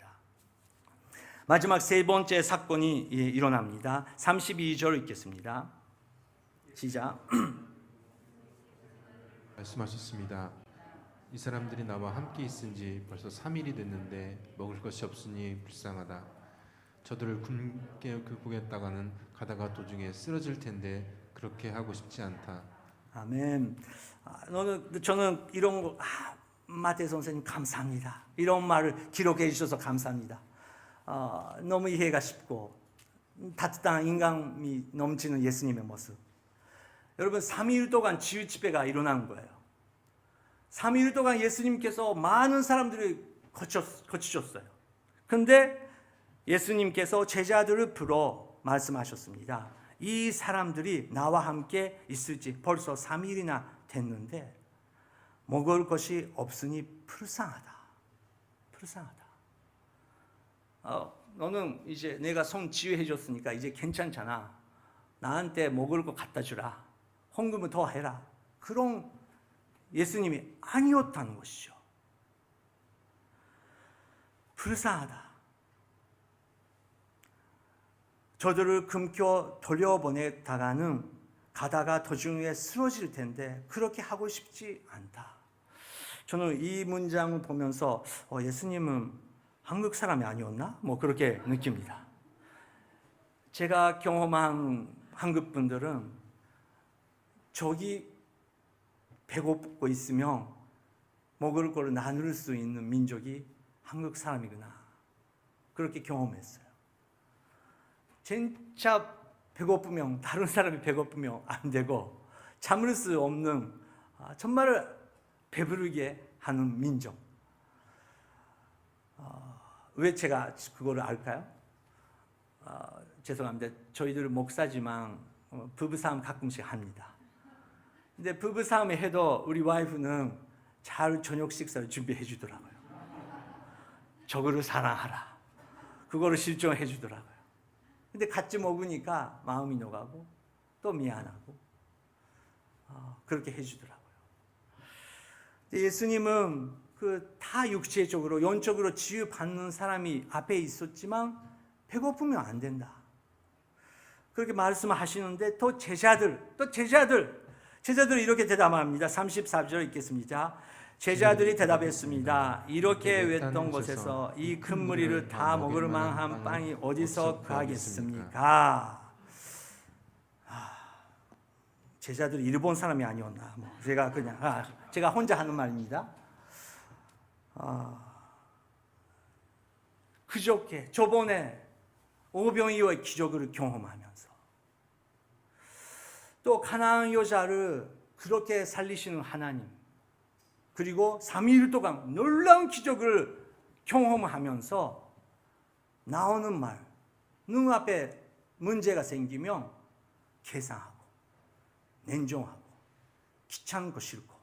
S1: 마지막 세 번째 사건이 일어납니다. 32절 읽겠습니다. 시작.
S2: 말씀하셨습니다. 이 사람들이 나와 함께 있은 지 벌써 3일이 됐는데 먹을 것이 없으니 불쌍하다. 저들을 굶게 보겠다가는 가다가 도중에 쓰러질 텐데 그렇게 하고 싶지 않다.
S1: 아멘. 저는 이런 거 마태 선생님 감사합니다. 이런 말을 기록해 주셔서 감사합니다. 너무 이해가 쉽고 따뜻한 인간미 넘치는 예수님의 모습. 여러분, 3일 동안 치유 집회가 일어난 거예요. 3일 동안 예수님께서 많은 사람들을 거치셨어요. 근데 예수님께서 제자들을 불러 말씀하셨습니다. 이 사람들이 나와 함께 있을지 벌써 3일이나 됐는데 먹을 것이 없으니 불쌍하다. 불쌍하다. 너는 이제 내가 손 치유해 줬으니까 이제 괜찮잖아. 나한테 먹을 거 갖다 주라. 헌금을 더 해라. 그런 예수님이 아니었다는 것이죠. 불쌍하다. 저들을 금켜 돌려보내다가는 가다가 도중에 쓰러질 텐데 그렇게 하고 싶지 않다. 저는 이 문장을 보면서 예수님은 한국 사람이 아니었나? 그렇게 느낍니다. 제가 경험한 한국 분들은 저기 배고프고 있으면 먹을 걸 나눌 수 있는 민족이 한국 사람이구나. 그렇게 경험했어요. 진짜 배고프면 다른 사람이 배고프면 안 되고 참을 수 없는 정말 배부르게 하는 민족. 왜 제가 그거를 알까요? 죄송합니다. 저희들은 목사지만 부부싸움 가끔씩 합니다. 근데 부부싸움에 해도 우리 와이프는 잘 저녁 식사를 준비해 주더라고요. 저거를 사랑하라. 그거를 실정해 주더라고요. 근데 같이 먹으니까 마음이 녹아고 또 미안하고 그렇게 해주더라고요. 예수님은 다 육체적으로 영적으로 치유받는 사람이 앞에 있었지만 배고프면 안 된다. 그렇게 말씀하시는데 또 제자들 이렇게 대답합니다. 34절 읽겠습니다. 제자들이 대답했습니다. 이렇게 외던 곳에서 이 큰 무리를 다 먹을 만한 빵이 어디서 구하겠습니까? 제자들이 일본 사람이 아니었나? 제가 혼자 하는 말입니다. 그저께 저번에 오병이어의 기적을 경험하면서 또 가나안 여자를 그렇게 살리시는 하나님, 그리고 3일 동안 놀라운 기적을 경험하면서 나오는 말, 눈앞에 문제가 생기면 계산하고 냉정하고 귀찮은 거 싫고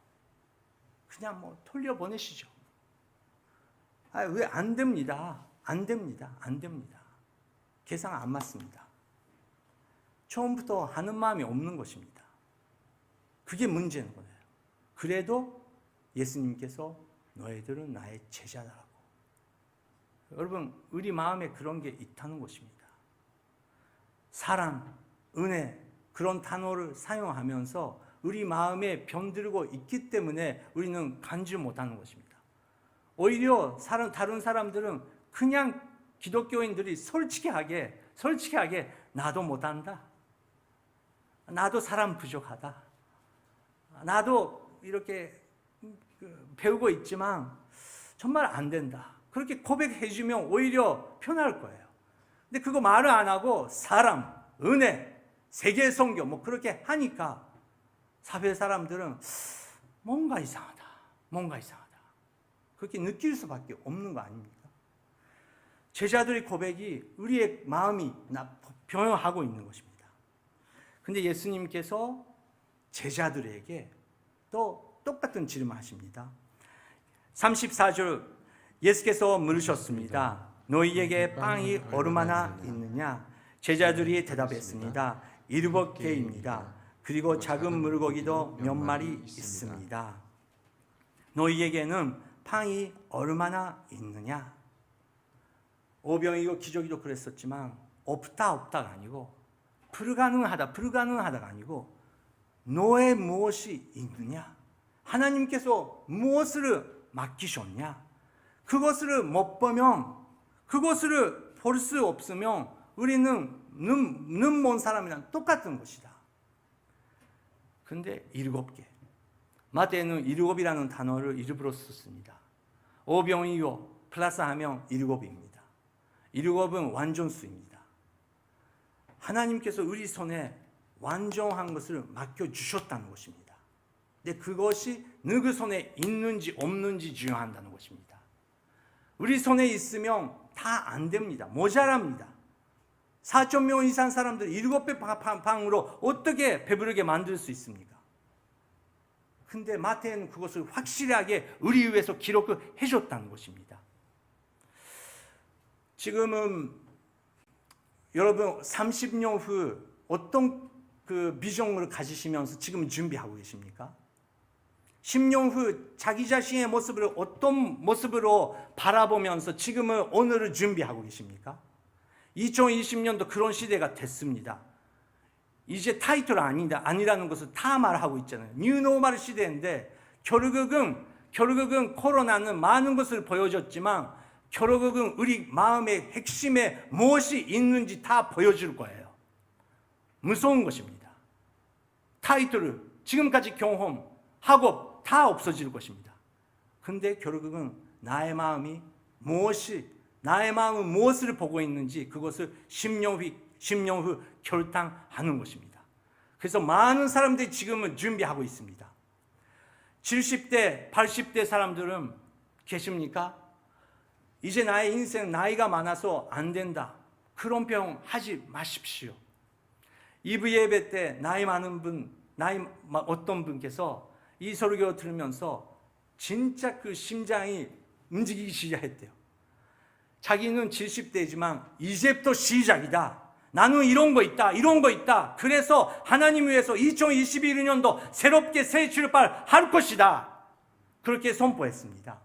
S1: 그냥 돌려보내시죠. 왜 안 됩니다. 안 됩니다. 계산 안 맞습니다. 처음부터 하는 마음이 없는 것입니다. 그게 문제인 거예요. 그래도 예수님께서 너희들은 나의 제자라고. 여러분, 우리 마음에 그런 게 있다는 것입니다. 사랑, 은혜, 그런 단어를 사용하면서 우리 마음에 병들고 있기 때문에 우리는 간주 못하는 것입니다. 오히려 다른 사람들은 그냥 기독교인들이 솔직하게 나도 못한다. 나도 사람 부족하다. 나도 이렇게 배우고 있지만 정말 안 된다. 그렇게 고백해 주면 오히려 편할 거예요. 근데 그거 말을 안 하고 사랑, 은혜, 세계 선교 뭐 그렇게 하니까 사회 사람들은 뭔가 이상하다. 그렇게 느낄 수밖에 없는 거 아닙니까? 제자들의 고백이 우리의 마음이 변화하고 있는 것입니다. 근데 예수님께서 제자들에게 또 똑같은 질문을 하십니다. 34절 예수께서 물으셨습니다. 너희에게 빵이 얼마나 있느냐? 제자들이 대답했습니다. 7개입니다. 그리고 작은 물고기도 몇 마리 있습니다. 너희에게는 빵이 얼마나 있느냐? 오병이고 기적이도 그랬었지만 없다가 아니고 불가능하다가 아니고 너의 무엇이 있느냐? 하나님께서 무엇을 맡기셨냐? 그것을 못 보면, 그것을 볼 수 없으면 우리는 눈 먼 사람이랑 똑같은 것이다. 근데 7개. 마태는 7이라는 단어를 일부러 썼습니다. 오병이요 플러스하면 7입니다. 7은 완전수입니다. 하나님께서 우리 손에 완전한 것을 맡겨주셨다는 것입니다. 근데 그것이 누구 손에 있는지 없는지 중요한다는 것입니다. 우리 손에 있으면 다 안 됩니다. 모자랍니다. 4,000명 이상 사람들 7배 방으로 어떻게 배부르게 만들 수 있습니까? 근데 마태는 그것을 확실하게 우리 위해서 기록해 줬다는 것입니다. 지금은 여러분 30년 후 어떤 그 비전을 가지시면서 지금 준비하고 계십니까? 10년 후 자기 자신의 모습을 어떤 모습으로 바라보면서 지금은 오늘을 준비하고 계십니까? 2020년도 그런 시대가 됐습니다. 이제 타이틀 아니라는 것을 다 말하고 있잖아요. 뉴노멀 시대인데 결국은 코로나는 많은 것을 보여줬지만 결국은 우리 마음의 핵심에 무엇이 있는지 다 보여줄 거예요. 무서운 것입니다. 타이틀을 지금까지 경험하고 다 없어질 것입니다. 근데 결국은 나의 마음은 무엇을 보고 있는지 그것을 10년 후 결단하는 것입니다. 그래서 많은 사람들이 지금은 준비하고 있습니다. 70대, 80대 사람들은 계십니까? 이제 나의 인생 나이가 많아서 안 된다. 그런 병 하지 마십시오. 2부 예배 때 나이 많은 분, 어떤 분께서 이 설교를 들으면서 진짜 그 심장이 움직이기 시작했대요. 자기는 70대지만 이제부터 시작이다. 나는 이런 거 있다. 그래서 하나님 위해서 2021년도 새롭게 새 출발할 것이다. 그렇게 선포했습니다.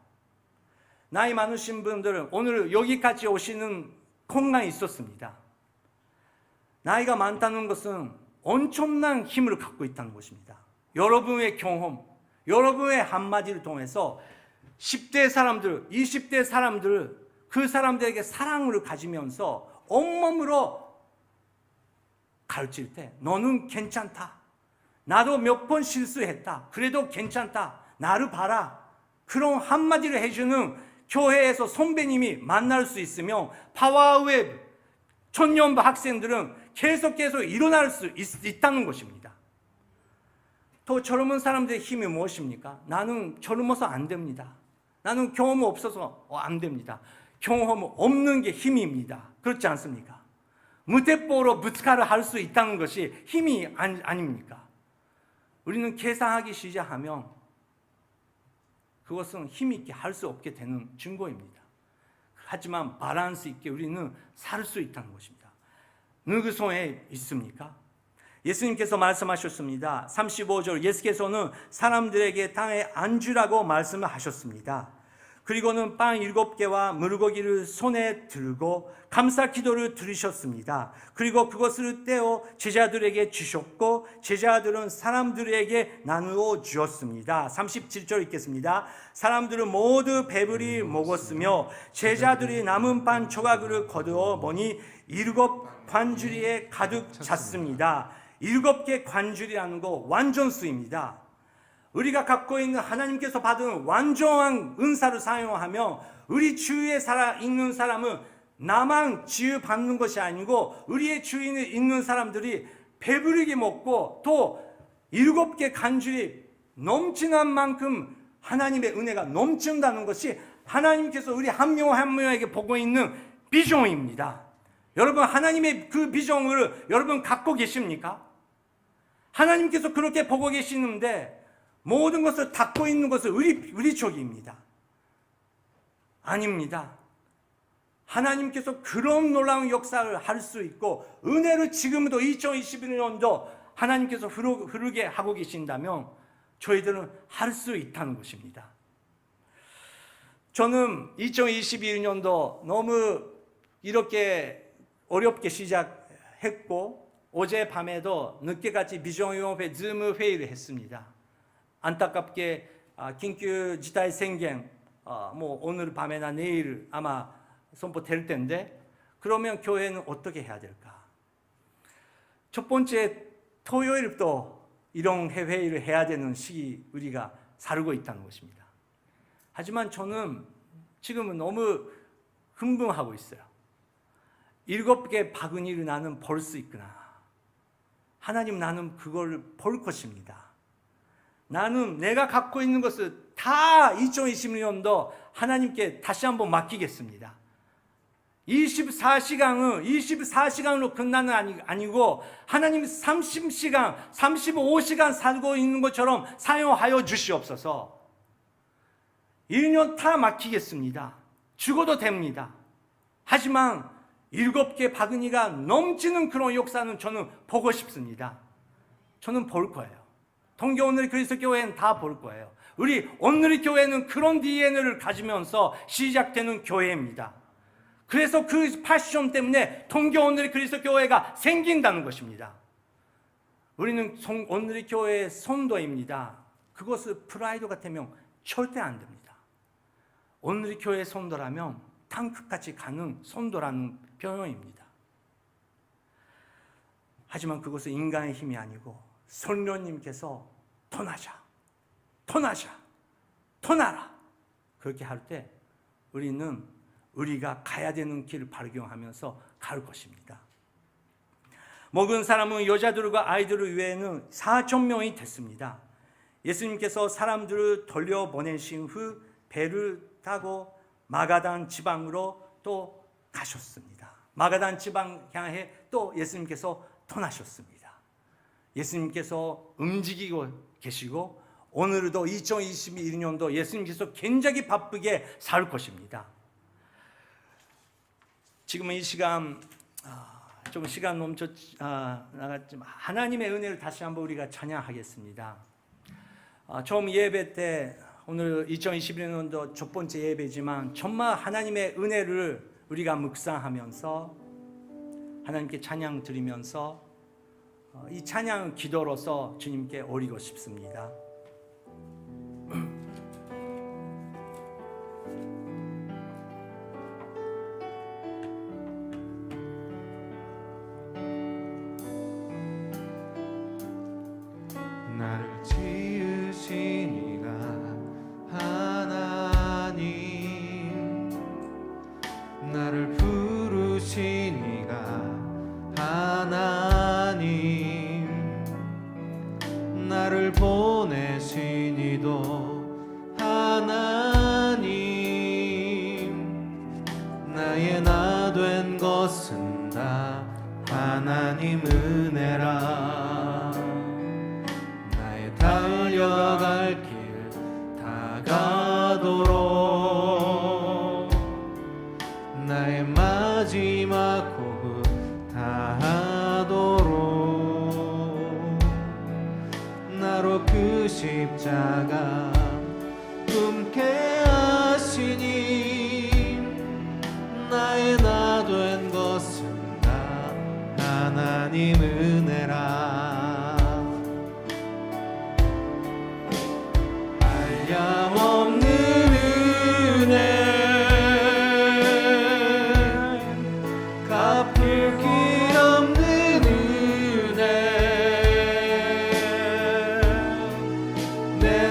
S1: 나이 많으신 분들은 오늘 여기까지 오시는 공간이 있었습니다. 나이가 많다는 것은 엄청난 힘을 갖고 있다는 것입니다. 여러분의 경험, 여러분의 한마디를 통해서 10대 사람들, 20대 사람들, 그 사람들에게 사랑을 가지면서 온몸으로 가르칠 때 너는 괜찮다. 나도 몇 번 실수했다. 그래도 괜찮다. 나를 봐라. 그런 한마디를 해주는 교회에서 선배님이 만날 수 있으면 파워웹 청년부 학생들은 계속 일어날 수 있다는 것입니다. 또 젊은 사람들의 힘이 무엇입니까? 나는 젊어서 안 됩니다. 나는 경험 없어서 안 됩니다. 경험 없는 게 힘입니다. 그렇지 않습니까? 무대뽀로 부츠카를 할 수 있다는 것이 힘이 아닙니까? 우리는 계산하기 시작하면 그것은 힘 있게 할 수 없게 되는 증거입니다. 하지만 밸런스 있게 우리는 살 수 있다는 것입니다. 누구 손에 있습니까? 예수님께서 말씀하셨습니다. 35절 예수께서는 사람들에게 땅에 앉으라고 말씀을 하셨습니다. 그리고는 빵 7개와 물고기를 손에 들고 감사 기도를 드리셨습니다. 그리고 그것을 떼어 제자들에게 주셨고 제자들은 사람들에게 나누어 주었습니다. 37절 읽겠습니다. 사람들은 모두 배불리 먹었으며 제자들이 남은 빵 조각을 거두어 보니 7 관주리에 가득 찼습니다. 7개 관주리라는 거 완전수입니다. 우리가 갖고 있는 하나님께서 받은 완전한 은사를 사용하며 우리 주위에 있는 사람은 나만 치유받는 것이 아니고 우리의 주위에 있는 사람들이 배부르게 먹고 또 7개 간줄이 넘치는 만큼 하나님의 은혜가 넘친다는 것이 하나님께서 우리 한 명 한 명에게 보고 있는 비전입니다. 여러분, 하나님의 그 비전을 여러분 갖고 계십니까? 하나님께서 그렇게 보고 계시는데 모든 것을 닫고 있는 것은 우리 쪽입니다. 아닙니다. 하나님께서 그런 놀라운 역사를 할 수 있고 은혜를 지금도 2021년도 하나님께서 흐르게 하고 계신다면 저희들은 할 수 있다는 것입니다. 저는 2021년도 너무 이렇게 어렵게 시작했고 어젯밤에도 늦게까지 비전위원회 즈음 회의를 했습니다. 안타깝게 긴急事態宣言뭐 오늘 밤에나 내일 아마 선포될 텐데 그러면 교회는 어떻게 해야 될까? 첫 번째 토요일부터 이런 회의를 해야 되는 시기 우리가 살고 있다는 것입니다. 하지만 저는 지금은 너무 흥분하고 있어요. 7개 바구니를 나는 벌 수 있구나. 하나님, 나는 그걸 볼 것입니다. 나는 내가 갖고 있는 것을 다 2020년도 하나님께 다시 한번 맡기겠습니다. 24시간으로 끝나는 아니고 하나님 30시간, 35시간 살고 있는 것처럼 사용하여 주시옵소서. 1년 다 맡기겠습니다. 죽어도 됩니다. 하지만 7개 바구니가 넘치는 그런 역사는 저는 보고 싶습니다. 저는 볼 거예요. 동교 오늘 그리스도 교회는 다 볼 거예요. 우리 오늘의 교회는 그런 DNA를 가지면서 시작되는 교회입니다. 그래서 그 패션 때문에 동교 오늘의 그리스도 교회가 생긴다는 것입니다. 우리는 오늘의 교회의 선도입니다. 그것을 프라이드 같으면 절대 안 됩니다. 오늘의 교회의 선도라면 탕크같이 가는 선도라는 표현입니다. 하지만 그것은 인간의 힘이 아니고 성령님께서 토나라 그렇게 할 때 우리는 우리가 가야 되는 길을 발견하면서 갈 것입니다. 먹은 사람은 여자들과 아이들 외에는 4,000명이 됐습니다. 예수님께서 사람들을 돌려보내신 후 배를 타고 마가단 지방으로 또 가셨습니다. 마가단 지방 향해 또 예수님께서 떠나셨습니다. 예수님께서 움직이고 계시고 오늘도 2021년도 예수님께서 굉장히 바쁘게 살 것입니다. 지금은 이 시간 좀 시간 나갔지만 하나님의 은혜를 다시 한번 우리가 찬양하겠습니다. 처음 예배 때 오늘 2021년도 첫 번째 예배지만 정말 하나님의 은혜를 우리가 묵상하면서 하나님께 찬양 드리면서 이 찬양 기도로서 주님께 올리고 싶습니다.
S2: 나를 지으신 이가 하나님, 나를 부르신 이가 하나님, 나를 보내신 이도 하나님, 나의 나 된 것은 다 하나님 은혜라. 달려갈 길 다가도록 나의 마지막 호흡 다하도록 나로 그 십자가 품게 하시니 나의 나 된 것은 다 하나님 은혜라. 없는 은혜 갚을 길 없는 은혜 내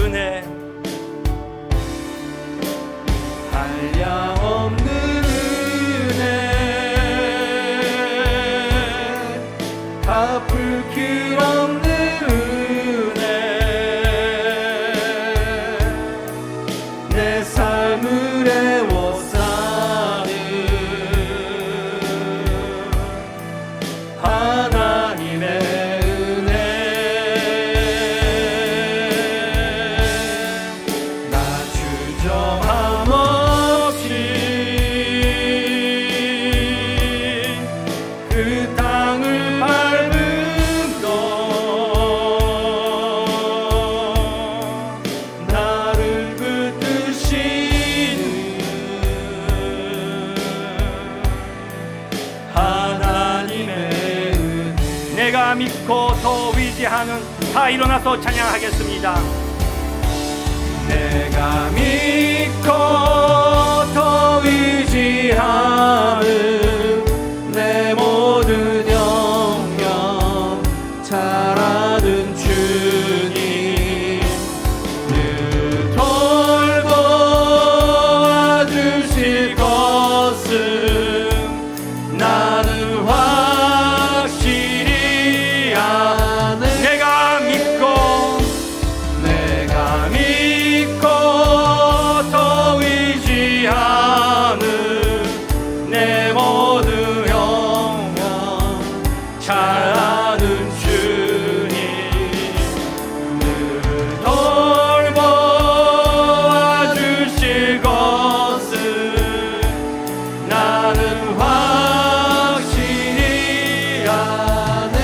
S1: 은혜 한량없는 은혜 갚을 길 없는 은혜 내 삶을 애워싸는 하나님의 은혜 나 주저함 없이 그 땅을 밟은 것 나를 붙드시는 하나님의 은 내가 믿고 더 의지하는 다 일어나서 찬양하겠습니다. 내가 믿고 더 의지하는 내 모든 영역 잘 아는 주님 늘 돌보아 주실 것은 나는 확실히 아네 내가 믿고 더 의지하는 내 모든 영역 잘 아는 주님 늘 돌보아 주실 것은 나는 확실히 아네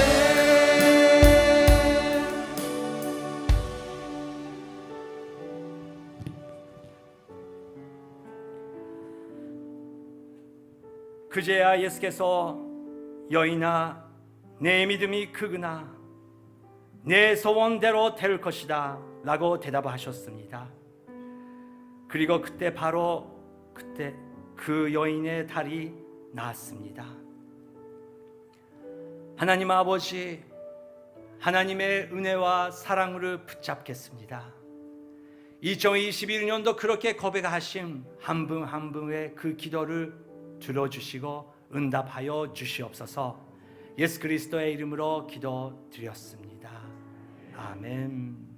S1: 그제야 예수께서 여인아 내 믿음이 크구나 내 소원대로 될 것이다 라고 대답하셨습니다. 그리고 그때 그 여인의 딸이 나았습니다. 하나님 아버지 하나님의 은혜와 사랑을 붙잡겠습니다. 2021년도 그렇게 고백하신 한 분 한 분의 그 기도를 들어주시고 응답하여 주시옵소서. 예수 그리스도의 이름으로 기도드렸습니다. 아멘.